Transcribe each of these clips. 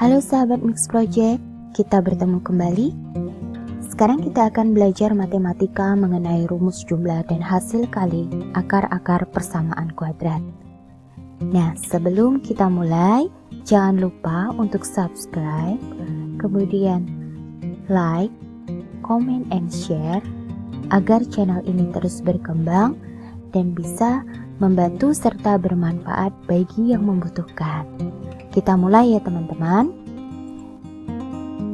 Halo sahabat Mix Project, kita bertemu kembali. Sekarang kita akan belajar matematika mengenai rumus jumlah dan hasil kali akar-akar persamaan kuadrat. Nah, sebelum kita mulai, jangan lupa untuk subscribe, kemudian like, comment, and share agar channel ini terus berkembang dan bisa membantu serta bermanfaat bagi yang membutuhkan. Kita mulai ya teman-teman.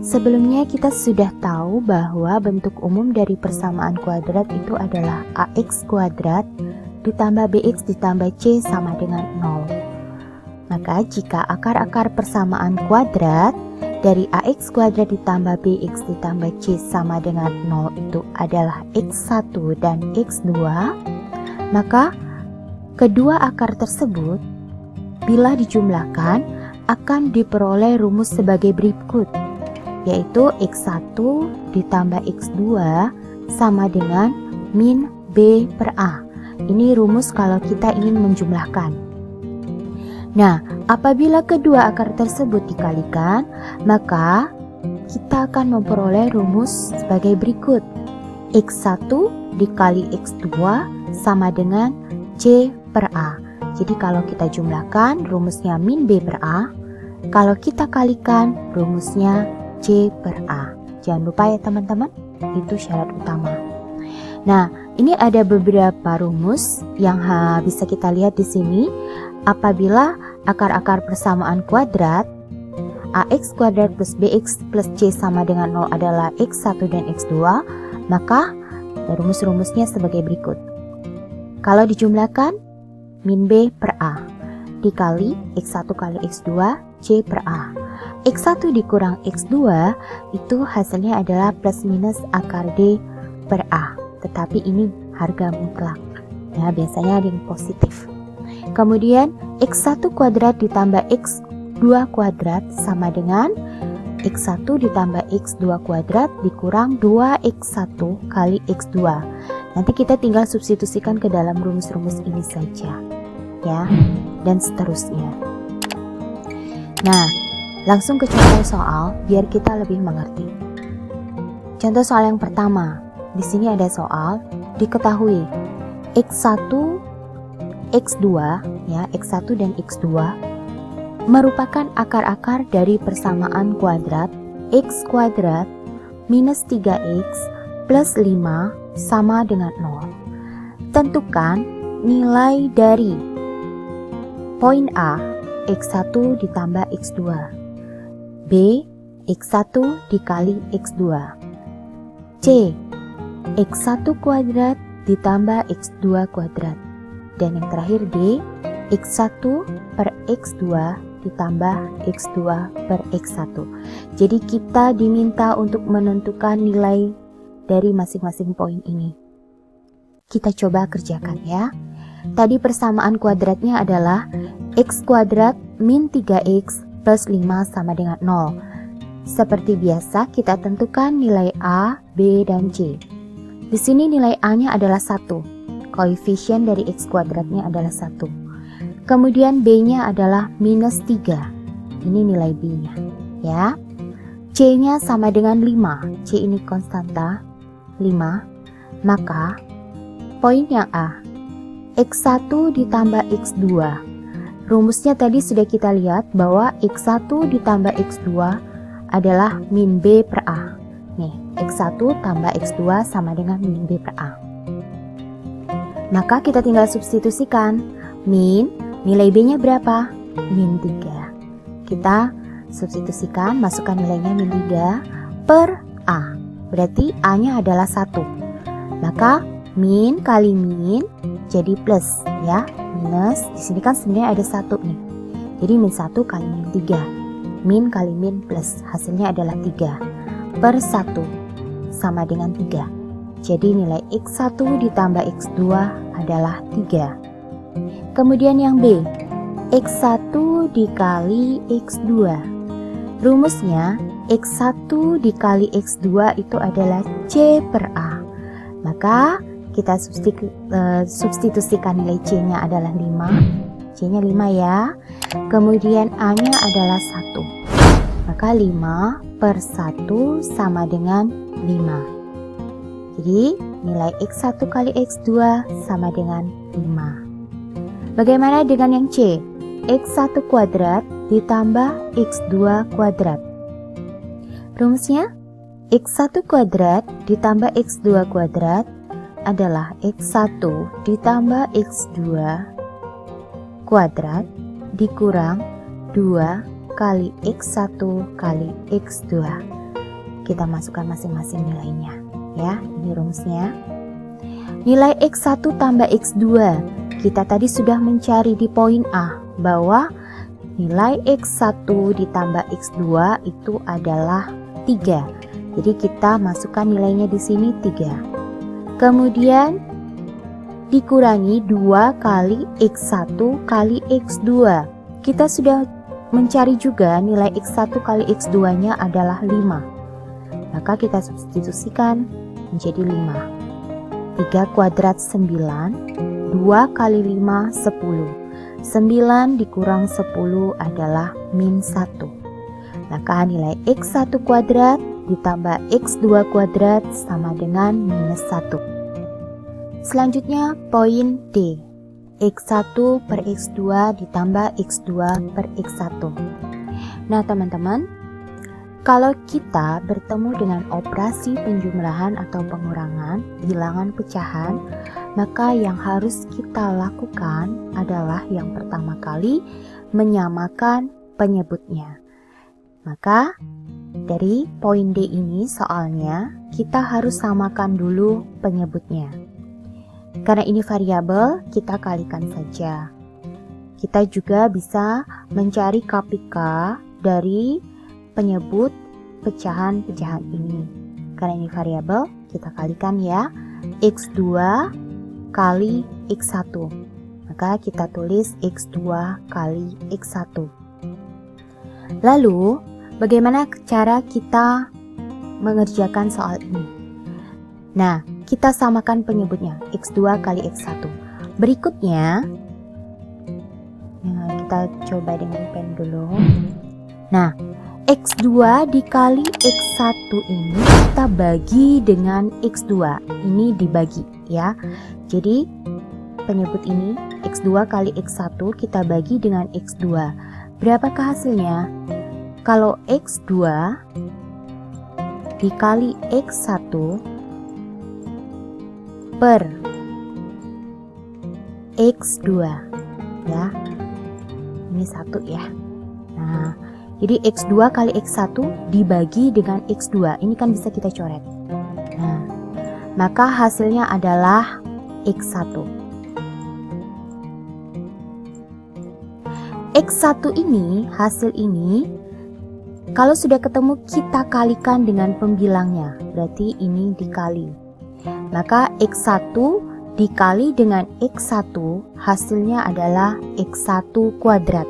Sebelumnya kita sudah tahu bahwa bentuk umum dari persamaan kuadrat itu adalah ax kuadrat ditambah bx ditambah c sama dengan 0. Maka jika akar-akar persamaan kuadrat dari ax kuadrat ditambah bx ditambah c sama dengan 0 itu adalah x1 dan x2, maka kedua akar tersebut bila dijumlahkan akan diperoleh rumus sebagai berikut, yaitu x1 ditambah x2 sama dengan min b per a. Ini rumus kalau kita ingin menjumlahkan. Nah, apabila kedua akar tersebut dikalikan, maka kita akan memperoleh rumus sebagai berikut. x1 dikali x2 sama dengan c per a. Jadi kalau kita jumlahkan rumusnya min B per A, kalau kita kalikan rumusnya C per A. Jangan lupa ya teman-teman, itu syarat utama. Nah, ini ada beberapa rumus yang bisa kita lihat di sini. Apabila akar-akar persamaan kuadrat ax kuadrat plus bx plus c sama dengan 0 adalah x1 dan x2, maka rumus-rumusnya sebagai berikut. Kalau dijumlahkan min B per A dikali x1 kali x2 C per A. x1 dikurang x2 itu hasilnya adalah plus minus akar D per A. Tetapi ini harga mutlak. Nah, biasanya ada yang positif. Kemudian x1 kuadrat ditambah x2 kuadrat sama dengan x1 ditambah x2 kuadrat dikurang 2x1 kali x2. Nanti kita tinggal substitusikan ke dalam rumus-rumus ini saja, ya, dan seterusnya. Nah, langsung ke contoh soal biar kita lebih mengerti. Contoh soal yang pertama, di sini ada soal diketahui x1, x2, ya, x1 dan x2 merupakan akar-akar dari persamaan kuadrat x kuadrat minus 3x plus 5 sama dengan 0. Tentukan nilai dari poin A, x1 ditambah x2, B, x1 dikali x2, C, x1 kuadrat ditambah x2 kuadrat, dan yang terakhir D, x1 per x2 ditambah x2 per x1. Jadi kita diminta untuk menentukan nilai dari masing-masing poin ini. Kita coba kerjakan ya. Tadi persamaan kuadratnya adalah x kuadrat min 3x plus 5 sama dengan 0. Seperti biasa kita tentukan nilai A, B, dan C. Di sini nilai A-nya adalah 1. Koefisien dari x kuadratnya adalah 1. Kemudian B-nya adalah minus 3. Ini nilai B-nya, ya. C-nya sama dengan 5. C ini konstanta 5. Maka poin yang A, x1 ditambah x2. Rumusnya tadi sudah kita lihat bahwa x1 ditambah x2 adalah min B per A. Nih, x1 tambah x2 sama dengan min B per A. Maka kita tinggal substitusikan. Min, nilai B-nya berapa? Min 3. Kita substitusikan, masukkan nilainya min 3 per A. Berarti A-nya adalah 1. Maka min kali min jadi plus, ya. Minus, di sini kan sebenarnya ada 1 nih. Jadi min 1 kali min 3. Min kali min plus, hasilnya adalah 3 per 1 sama dengan 3. Jadi nilai x1 ditambah x2 adalah 3. Kemudian yang B, x1 dikali x2. Rumusnya x1 dikali x2 itu adalah C per A. Maka kita substitusikan nilai C-nya adalah 5. C-nya 5 ya. Kemudian A-nya adalah 1. Maka 5 per 1 sama dengan 5. Jadi nilai X1 kali X2 sama dengan 5. Bagaimana dengan yang C? X1 kuadrat ditambah X2 kuadrat. Rumusnya X1 kuadrat ditambah X2 kuadrat adalah X1 ditambah X2 kuadrat dikurang 2 kali X1 kali X2. Kita masukkan masing-masing nilainya ya. Ini rumusnya. Nilai X1 tambah X2. Kita tadi sudah mencari di poin A bahwa nilai X1 ditambah X2 itu adalah 3. Jadi kita masukkan nilainya di sini 3. Kemudian dikurangi 2 kali X1 kali X2. Kita sudah mencari juga nilai X1 kali X2-nya adalah 5. Maka kita substitusikan menjadi 5. 3 kuadrat 9, 2 kali 5 10. 9 dikurang 10 adalah min 1. Maka nilai X1 kuadrat ditambah X2 kuadrat sama dengan minus 1. Selanjutnya poin D. X1 per X2 ditambah X2 per X1. Nah teman-teman, kalau kita bertemu dengan operasi penjumlahan atau pengurangan, bilangan pecahan, maka yang harus kita lakukan adalah yang pertama kali menyamakan penyebutnya. Maka dari poin D ini soalnya kita harus samakan dulu penyebutnya. Karena ini variabel, kita kalikan saja. Kita juga bisa mencari KPK dari penyebut pecahan-pecahan ini. Karena ini variabel, kita kalikan ya. X2 kali X1. Maka kita tulis X2 kali X1. Lalu, bagaimana cara kita mengerjakan soal ini? Nah, kita samakan penyebutnya, X2 kali X1. Berikutnya, kita coba dengan pen dulu. Nah, X2 dikali X1 ini kita bagi dengan X2. Ini dibagi ya. Jadi, penyebut ini, X2 kali X1 kita bagi dengan X2. Berapakah hasilnya? Kalau X2 dikali X1 per X2 ya. Ini 1 ya. Nah, jadi X2 kali X1 dibagi dengan X2. Ini kan bisa kita coret. Nah, maka hasilnya adalah X1. X1 ini, hasil ini, kalau sudah ketemu kita kalikan dengan pembilangnya. Berarti ini dikali. Maka X1 dikali dengan X1 hasilnya adalah X1 kuadrat.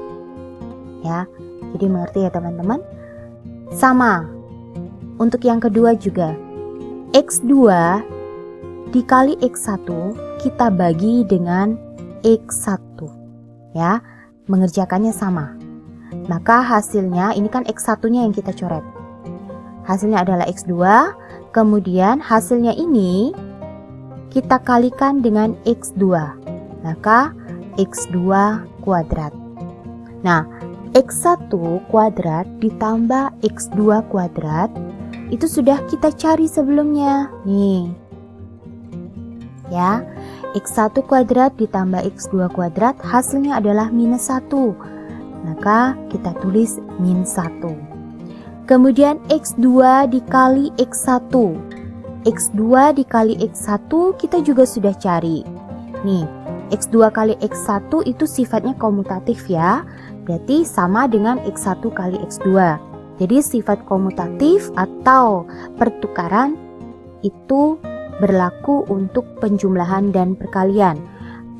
Ya, jadi mengerti ya teman-teman? Sama. Untuk yang kedua juga. X2 dikali X1 kita bagi dengan X1. Ya, mengerjakannya sama. Maka hasilnya, ini kan X1-nya yang kita coret. Hasilnya adalah X2, kemudian hasilnya ini kita kalikan dengan X2. Maka X2 kuadrat. Nah, X1 kuadrat ditambah X2 kuadrat itu sudah kita cari sebelumnya. Nih. Ya, X1 kuadrat ditambah X2 kuadrat hasilnya adalah minus 1. Maka kita tulis min 1. Kemudian X2 dikali X1. X2 dikali X1 kita juga sudah cari. Nih, X2 kali X1 itu sifatnya komutatif ya. Berarti sama dengan X1 kali X2. Jadi sifat komutatif atau pertukaran itu berlaku untuk penjumlahan dan perkalian.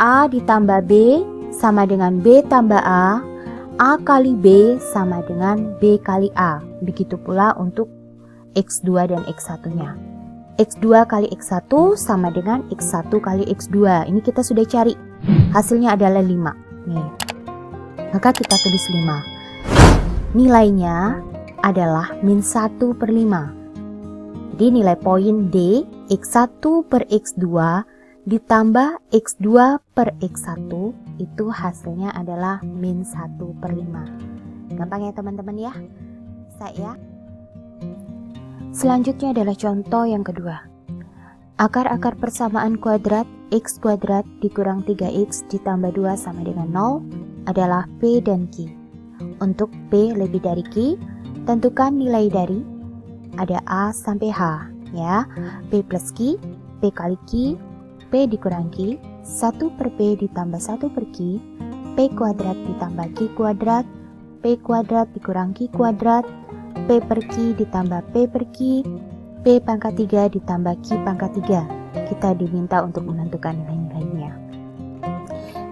A ditambah B sama dengan B tambah A kali B sama dengan B kali A. Begitu pula untuk X2 dan X1-nya. X2 kali X1 sama dengan X1 kali X2. Ini kita sudah cari. Hasilnya adalah 5. Nih. Maka kita tulis 5. Nilainya adalah min 1/5. Jadi nilai poin D, X1 per X2 ditambah X2 per X1 itu hasilnya adalah min 1/5. Gampang ya teman-teman ya? Saya. Selanjutnya adalah contoh yang kedua. Akar-akar persamaan kuadrat X kuadrat dikurang 3X ditambah 2 sama dengan 0 adalah P dan Q. Untuk P lebih dari Q, tentukan nilai dari ada A sampai H ya. P plus Q, P kali Q, P dikurang Q, 1 per P ditambah 1 per Q, P kuadrat ditambah Q kuadrat, P kuadrat dikurang Q kuadrat, P per Q ditambah P per Q, P pangkat 3 ditambah Q pangkat 3. Kita diminta untuk menentukan nilai-nilainya.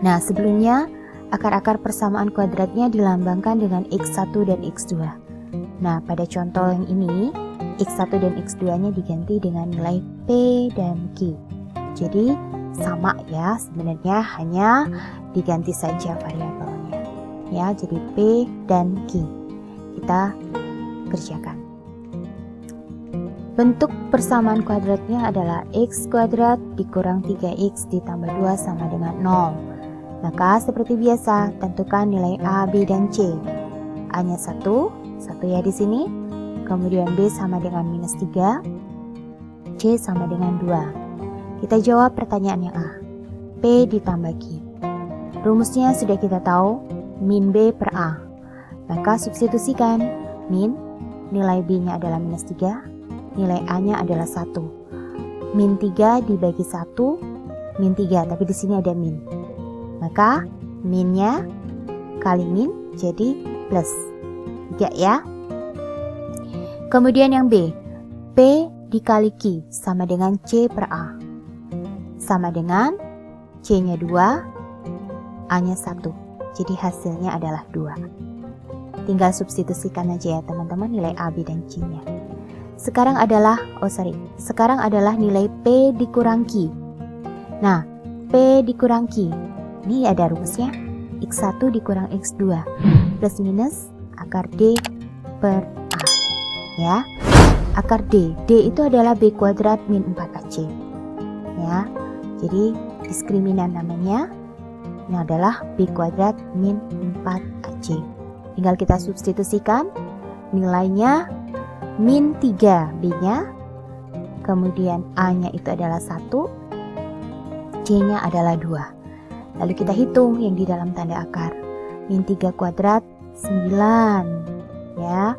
Nah, sebelumnya akar-akar persamaan kuadratnya dilambangkan dengan X1 dan X2. Nah, pada contoh yang ini, X1 dan X2-nya diganti dengan nilai P dan Q. Jadi, sama ya, sebenarnya hanya diganti saja variabelnya. Ya, jadi P dan Q. Kita kerjakan. Bentuk persamaan kuadratnya adalah X kuadrat dikurang 3X ditambah 2 sama dengan 0. Maka seperti biasa, tentukan nilai A, B, dan C. A-nya 1 ya di sini. Kemudian B sama dengan minus 3, C sama dengan 2. Kita jawab pertanyaan yang A. P ditambah Q. Rumusnya sudah kita tahu, min B per A. Maka substitusikan min, nilai B-nya adalah minus 3, nilai A-nya adalah 1. Min 3 dibagi 1, min 3, tapi di sini ada min. Maka minnya kali min jadi plus 3 ya. Kemudian yang B, P dikali Q sama dengan C per A. Sama dengan C-nya 2, A-nya 1. Jadi hasilnya adalah 2. Tinggal substitusikan aja ya teman-teman nilai A, B, dan C-nya. Sekarang adalah nilai P dikurang Q. Nah, P dikurang Q. Ini ada rumusnya. X1 dikurang X2 plus minus akar D per A. Ya. Akar D. D itu adalah B kuadrat min 4AC. Ya. Jadi diskriminan namanya. Ini adalah B kuadrat min 4AC. Tinggal kita substitusikan nilainya min 3 B-nya, kemudian A-nya itu adalah 1, C-nya adalah 2. Lalu kita hitung yang di dalam tanda akar. Min 3 kuadrat 9 ya.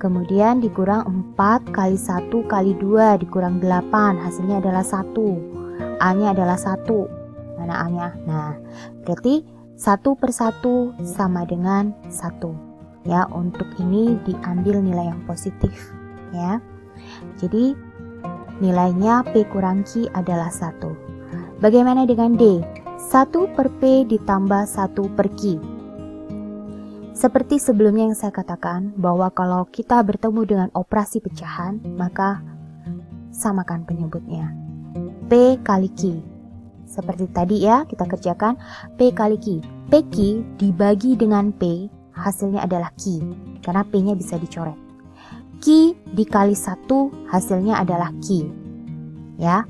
Kemudian dikurang 4 kali 1 kali 2 dikurang 8, hasilnya adalah 1. A-nya adalah 1. Mana A-nya? Nah, berarti 1 per 1 sama dengan 1. Ya, untuk ini diambil nilai yang positif ya. Jadi nilainya P kurang Q adalah 1. Bagaimana dengan D? 1 per P ditambah 1 per Q. Seperti sebelumnya yang saya katakan bahwa kalau kita bertemu dengan operasi pecahan, maka samakan penyebutnya. P kali Q. Seperti tadi ya, kita kerjakan P kali Q. PQ dibagi dengan P, hasilnya adalah Q, karena P-nya bisa dicoret. Q dikali 1, hasilnya adalah Q. Ya.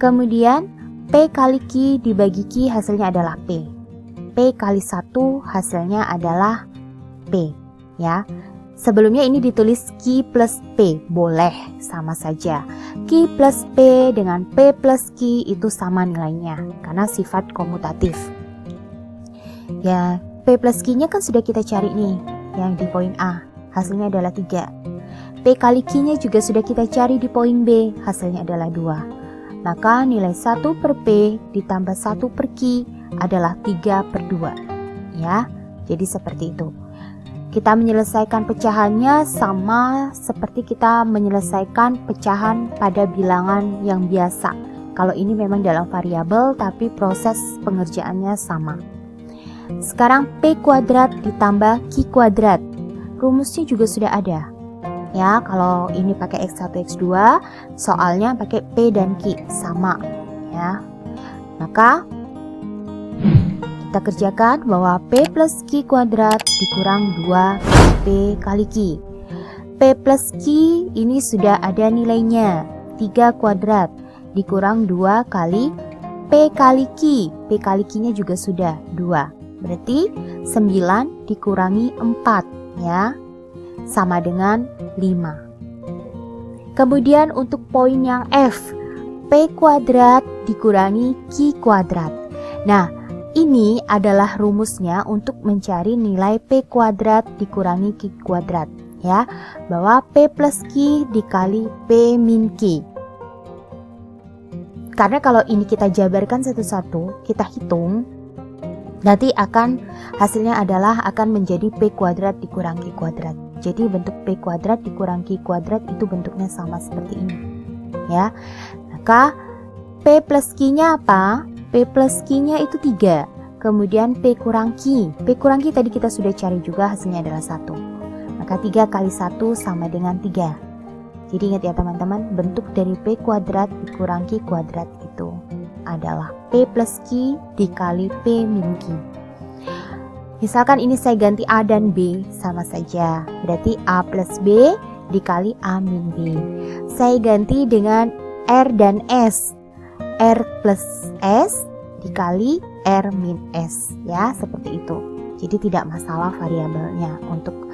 Kemudian P kali Q dibagi Q, hasilnya adalah P. P kali 1, hasilnya adalah P. Ya. Sebelumnya ini ditulis Q plus P, boleh, sama saja. Q plus P dengan P plus Q itu sama nilainya, karena sifat komutatif. Ya, P plus Q-nya kan sudah kita cari nih, yang di poin A, hasilnya adalah 3. P kali Q-nya juga sudah kita cari di poin B, hasilnya adalah 2. Maka nilai 1 per P ditambah 1 per Q adalah 3 per 2. Ya, jadi seperti itu. Kita menyelesaikan pecahannya sama seperti kita menyelesaikan pecahan pada bilangan yang biasa. Kalau ini memang dalam variabel, tapi proses pengerjaannya sama. Sekarang P kuadrat ditambah Q kuadrat. Rumusnya juga sudah ada. Ya, kalau ini pakai X1, X2, soalnya pakai P dan Q sama ya. Maka kita kerjakan bahwa P plus Q kuadrat dikurang 2 P kali Q. P plus Q ini sudah ada nilainya, 3 kuadrat dikurang 2 kali P kali Q. P kali Q-nya juga sudah 2. Berarti 9 dikurangi 4 ya, sama dengan 5. Kemudian untuk poin yang F, P kuadrat dikurangi Q kuadrat. Nah, ini adalah rumusnya untuk mencari nilai P kuadrat dikurangi Q kuadrat ya, bahwa P plus Q dikali P min Q. Karena kalau ini kita jabarkan satu-satu, kita hitung, nanti hasilnya adalah akan menjadi P kuadrat dikurang Q kuadrat. Jadi bentuk P kuadrat dikurang Q kuadrat itu bentuknya sama seperti ini ya. Maka P plus Q-nya apa? P plus Q-nya itu 3. Kemudian P kurang Q. P kurang Q tadi kita sudah cari juga, hasilnya adalah 1. Maka 3 kali 1 sama dengan 3. Jadi ingat ya teman-teman, bentuk dari P kuadrat dikurang Q kuadrat itu adalah P plus Q dikali P min Q. Misalkan ini saya ganti A dan B, sama saja. Berarti A plus B dikali A min B. Saya ganti dengan R dan S. R plus S dikali R min S ya, seperti itu. Jadi tidak masalah variabelnya, untuk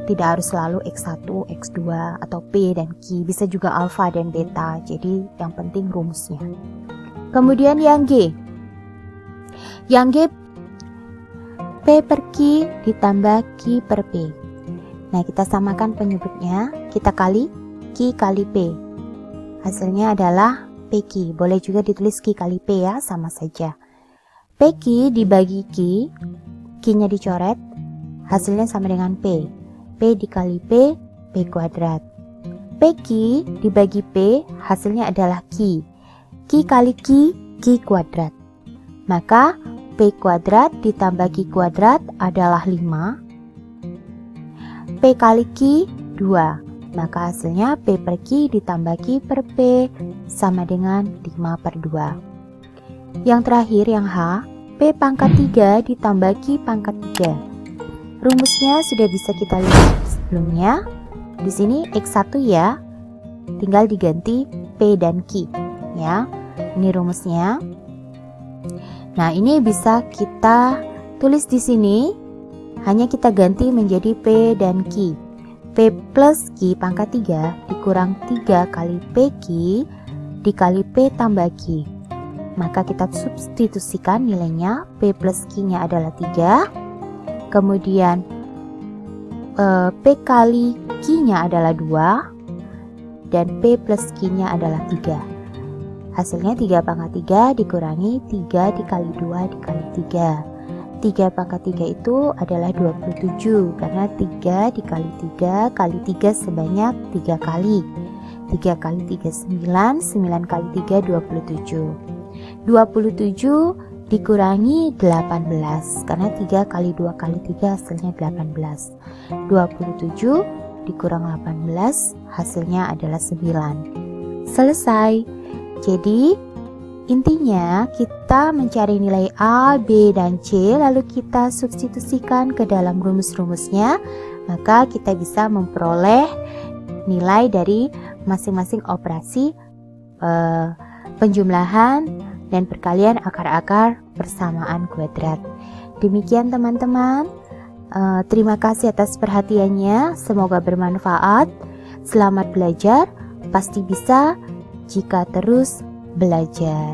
tidak harus selalu X1, X2 atau P dan Q, bisa juga alfa dan beta. Jadi yang penting rumusnya. Kemudian yang G. Yang G, P per Q ditambah Q per P. Nah, kita samakan penyebutnya, kita kali Q kali P. Hasilnya adalah PQ. Boleh juga ditulis Q kali P ya, sama saja. PQ dibagi Q, Q-nya dicoret, hasilnya sama dengan P. P dikali P, P kuadrat. PQ dibagi P, hasilnya adalah Q. Q kali Q, Q kuadrat. Maka P kuadrat ditambah Q kuadrat adalah 5. P kali Q 2. Maka hasilnya P per Q ditambah Q per P sama dengan 5 per 2. Yang terakhir yang H, P pangkat 3 ditambah Q pangkat 3. Rumusnya sudah bisa kita lihat sebelumnya. Di sini X1 ya, tinggal diganti P dan Q ya. Ini rumusnya. Nah, ini bisa kita tulis di sini, hanya kita ganti menjadi P dan Q. P plus Q pangkat 3 dikurang 3 kali PQ dikali P tambah Q. Maka kita substitusikan nilainya, P plus Q-nya adalah 3. Kemudian P kali Q-nya adalah 2. Dan P plus Q-nya adalah 3. Hasilnya 3 pangkat 3 dikurangi 3 dikali 2 dikali 3. 3 pangkat 3 itu adalah 27, karena 3 dikali 3 kali 3 sebanyak 3 kali. 3 kali 3 9, 9 kali 3 27. 27 dikurangi 18, karena 3 kali 2 kali 3 hasilnya 18. 27 dikurang 18 hasilnya adalah 9. Selesai. Jadi intinya kita mencari nilai A, B, dan C, lalu kita substitusikan ke dalam rumus-rumusnya, maka kita bisa memperoleh nilai dari masing-masing operasi penjumlahan dan perkalian akar-akar persamaan kuadrat. Demikian teman-teman, terima kasih atas perhatiannya, semoga bermanfaat. Selamat belajar, pasti bisa jika terus belajar.